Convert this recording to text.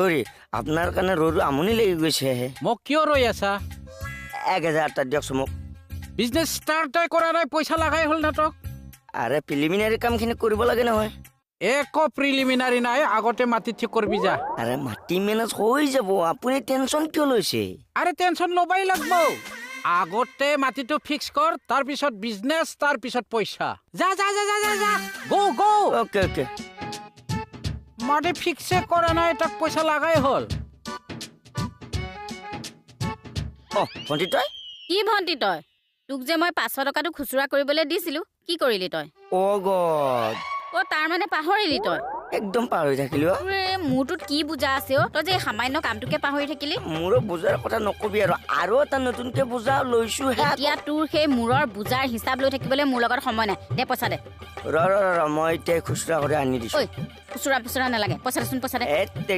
অৰে আপোনাৰ কাৰণে ৰৰু আমনি লাগি গৈছে মোক কিয় ৰৈ আছা 1000 টা দিয়কচোন মোক বিজনেছ ষ্টাৰ্টে কৰা নাই পইচা লাগাই হ'ল না তোক আৰে প্ৰিলিমিনাৰী কামখিনি কৰিব লাগে নহয় একো প্ৰিলিমিনাৰী নাই আগতে মাটি ঠিক কৰিবি যা আৰে মাটি মেনেজ হৈ যাব আপুনি টেনচন কিয় লৈছে আৰে টেনচন ল'বাই লাগব আগতে মাটিটো ফিক্স কৰ তাৰ পিছত বিজনেছ তাৰ পিছত পইচা যা যা যা যা যা গো গো ওকে ওকে মাটি ফিক্সে কৰা নাই তাক পইচা লাগাই হ'ল ভণ্টি তই কি ভণ্টি তই তোক যে মই 500 টকাটো খুচুৰা কৰিবলৈ দিছিলো কি কৰিলি তই গড তাৰ মানে পাহৰিলি তই একদম পাহৰি থাকিলো মোৰটোত কি বুজা আছে তই যে সামান্য কামটোকে পাহৰি থাকিলি মোৰো বুজাৰ কথা নকবি আৰু এটা নতুনকে বুজা লৈছো এতিয়া তোৰ সেই মূৰৰ বুজাৰ হিচাপ লৈ থাকিবলৈ মোৰ লগত সময় নাই দে পইচা দে ৰ মই এতিয়া খুচুৰা কৰি আনি দিছো খুচুৰা নালাগে পইচা দেচোন পইচা দে